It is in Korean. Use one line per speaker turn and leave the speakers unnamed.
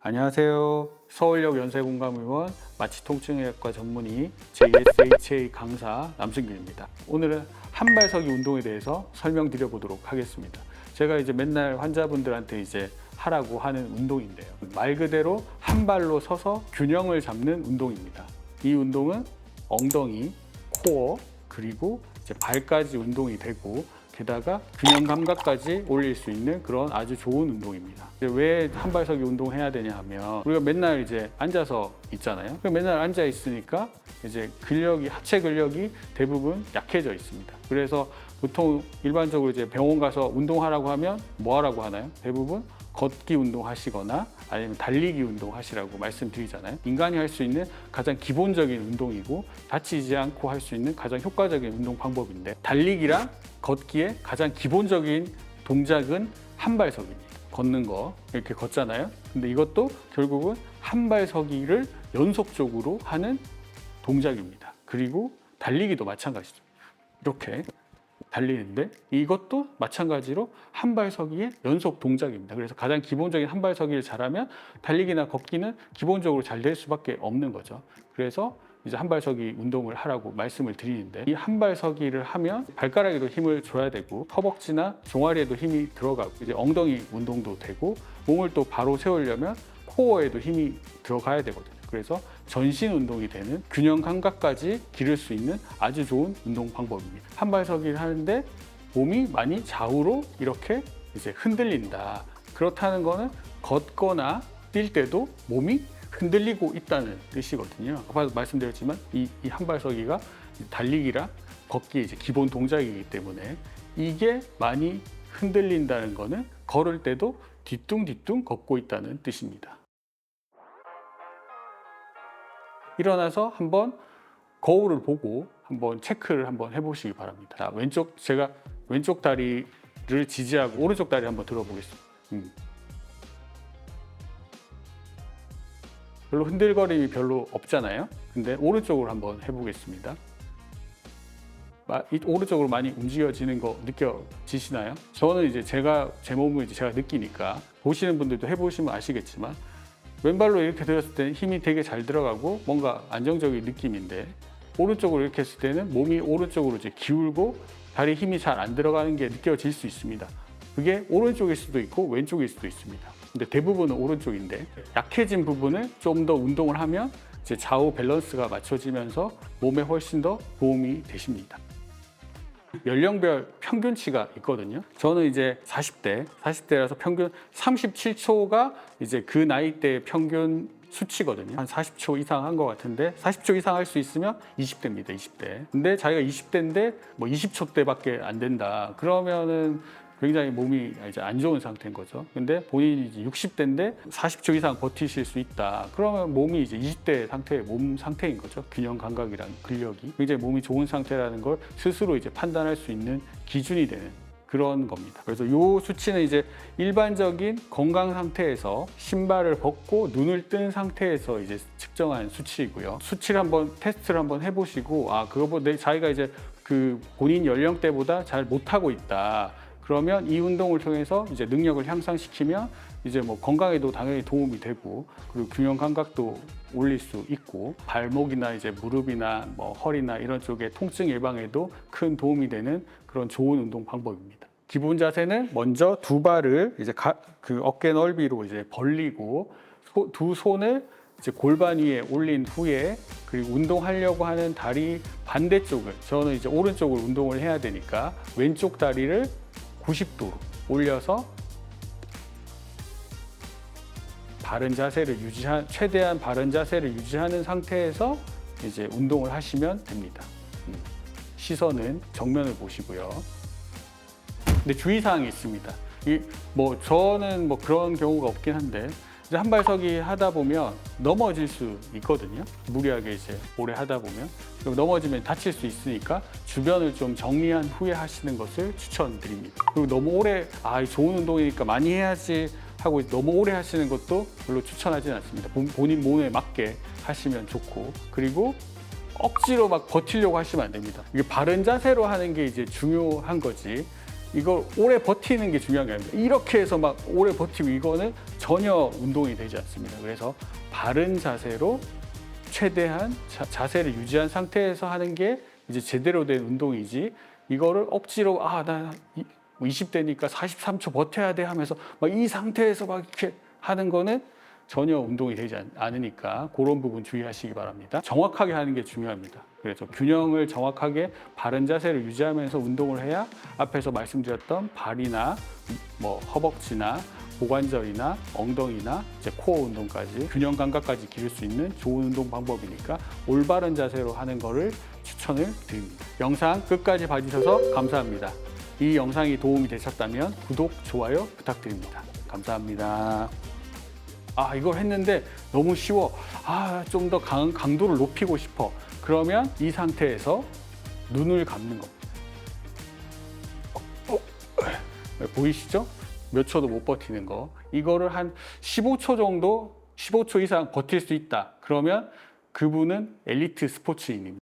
안녕하세요. 서울역 연세공감의원 마취통증의학과 전문의 JSHA 강사 남승규입니다. 오늘은 한발서기 운동에 대해서 설명드려 보도록 하겠습니다. 제가 이제 맨날 환자분들한테 이제 하라고 하는 운동인데요. 말 그대로 한 발로 서서 균형을 잡는 운동입니다. 이 운동은 엉덩이, 코어, 그리고 이제 발까지 운동이 되고 게다가 균형 감각까지 올릴 수 있는 그런 아주 좋은 운동입니다. 왜 한발서기 운동을 해야 되냐 하면 우리가 맨날 이제 앉아서 있잖아요. 맨날 앉아 있으니까 이제 근력이 하체 근력이 대부분 약해져 있습니다. 그래서 보통 일반적으로 이제 병원 가서 운동하라고 하면 뭐 하라고 하나요? 대부분 걷기 운동 하시거나 아니면 달리기 운동 하시라고 말씀드리잖아요. 인간이 할 수 있는 가장 기본적인 운동이고 다치지 않고 할 수 있는 가장 효과적인 운동 방법인데, 달리기랑 걷기의 가장 기본적인 동작은 한발서기입니다. 걷는 거 이렇게 걷잖아요. 근데 이것도 결국은 한발서기를 연속적으로 하는 동작입니다. 그리고 달리기도 마찬가지죠. 이렇게 달리는데 이것도 마찬가지로 한발서기의 연속 동작입니다. 그래서 가장 기본적인 한발서기를 잘하면 달리기나 걷기는 기본적으로 잘 될 수밖에 없는 거죠. 그래서 이제 한발서기 운동을 하라고 말씀을 드리는데, 이 한발서기를 하면 발가락에도 힘을 줘야 되고 허벅지나 종아리에도 힘이 들어가고 이제 엉덩이 운동도 되고 몸을 또 바로 세우려면 코어에도 힘이 들어가야 되거든요. 그래서 전신 운동이 되는 균형 감각까지 기를 수 있는 아주 좋은 운동 방법입니다. 한발서기를 하는데 몸이 많이 좌우로 이렇게 이제 흔들린다. 그렇다는 거는 걷거나 뛸 때도 몸이 흔들리고 있다는 뜻이거든요. 아까도 말씀드렸지만 이 한발서기가 달리기랑 걷기의 이제 기본 동작이기 때문에 이게 많이 흔들린다는 거는 걸을 때도 뒤뚱뒤뚱 걷고 있다는 뜻입니다. 일어나서 한번 거울을 보고 한번 체크를 한번 해보시기 바랍니다. 자, 제가 왼쪽 다리를 지지하고 오른쪽 다리 한번 들어보겠습니다. 별로 흔들거림이 별로 없잖아요. 근데 오른쪽으로 한번 해보겠습니다. 오른쪽으로 많이 움직여지는 거 느껴지시나요? 저는 이제 제 몸을 이제 제가 느끼니까, 보시는 분들도 해보시면 아시겠지만 왼발로 이렇게 들었을 때는 힘이 되게 잘 들어가고 뭔가 안정적인 느낌인데, 오른쪽으로 이렇게 했을 때는 몸이 오른쪽으로 이제 기울고 다리에 힘이 잘 안 들어가는 게 느껴질 수 있습니다. 그게 오른쪽일 수도 있고 왼쪽일 수도 있습니다. 근데 대부분은 오른쪽인데, 약해진 부분을 좀 더 운동을 하면 이제 좌우 밸런스가 맞춰지면서 몸에 훨씬 더 도움이 되십니다. 연령별 평균치가 있거든요. 저는 이제 40대라서 평균 37초가 이제 그 나이대의 평균 수치거든요. 한 40초 이상 한 것 같은데, 40초 이상 할 수 있으면 20대입니다. 20대. 근데 자기가 20대인데 뭐 20초대밖에 안 된다. 그러면은 굉장히 몸이 이제 안 좋은 상태인 거죠. 근데 본인이 이제 60대인데 40초 이상 버티실 수 있다. 그러면 몸이 이제 20대 상태의 몸 상태인 거죠. 균형 감각이랑 근력이 굉장히 몸이 좋은 상태라는 걸 스스로 이제 판단할 수 있는 기준이 되는 그런 겁니다. 그래서 이 수치는 이제 일반적인 건강 상태에서 신발을 벗고 눈을 뜬 상태에서 이제 측정한 수치이고요. 수치를 한번 테스트를 한번 해보시고, 그거보다 자기가 이제 그 본인 연령대보다 잘 못하고 있다. 그러면 이 운동을 통해서 이제 능력을 향상시키면 이제 뭐 건강에도 당연히 도움이 되고, 그리고 균형 감각도 올릴 수 있고, 발목이나 이제 무릎이나 뭐 허리나 이런 쪽에 통증 예방에도 큰 도움이 되는 그런 좋은 운동 방법입니다. 기본 자세는 먼저 두 발을 이제 그 어깨 넓이로 이제 벌리고 두 손을 이제 골반 위에 올린 후에, 그리고 운동하려고 하는 다리 반대쪽을, 저는 이제 오른쪽으로 운동을 해야 되니까 왼쪽 다리를 90도로 올려서 최대한 바른 자세를 유지하는 상태에서 이제 운동을 하시면 됩니다. 시선은 정면을 보시고요. 근데 주의사항이 있습니다. 저는 뭐 그런 경우가 없긴 한데, 이제 한발서기 하다 보면 넘어질 수 있거든요. 무리하게 이제 오래 하다 보면 넘어지면 다칠 수 있으니까 주변을 좀 정리한 후에 하시는 것을 추천드립니다. 그리고 너무 오래 좋은 운동이니까 많이 해야지 하고 너무 오래 하시는 것도 별로 추천하지는 않습니다. 본인 몸에 맞게 하시면 좋고, 그리고 억지로 막 버티려고 하시면 안 됩니다. 이게 바른 자세로 하는 게 이제 중요한 거지, 이걸 오래 버티는 게 중요한 게 아닙니다. 이렇게 해서 막 오래 버티면 이거는 전혀 운동이 되지 않습니다. 그래서 바른 자세로 최대한 자세를 유지한 상태에서 하는 게 이제 제대로 된 운동이지, 이거를 억지로 나 20대니까 43초 버텨야 돼 하면서 막 이 상태에서 막 이렇게 하는 거는 전혀 운동이 되지 않으니까 그런 부분 주의하시기 바랍니다. 정확하게 하는 게 중요합니다. 그래서 균형을 정확하게 바른 자세를 유지하면서 운동을 해야 앞에서 말씀드렸던 발이나 뭐 허벅지나 고관절이나 엉덩이나 이제 코어 운동까지 균형 감각까지 기를 수 있는 좋은 운동 방법이니까 올바른 자세로 하는 거를 추천을 드립니다. 영상 끝까지 봐주셔서 감사합니다. 이 영상이 도움이 되셨다면 구독, 좋아요 부탁드립니다. 감사합니다. 이걸 했는데 너무 쉬워. 좀 더 강도를 높이고 싶어. 그러면 이 상태에서 눈을 감는 겁니다. 보이시죠? 몇 초도 못 버티는 거. 이거를 한 15초 정도, 15초 이상 버틸 수 있다. 그러면 그분은 엘리트 스포츠인입니다.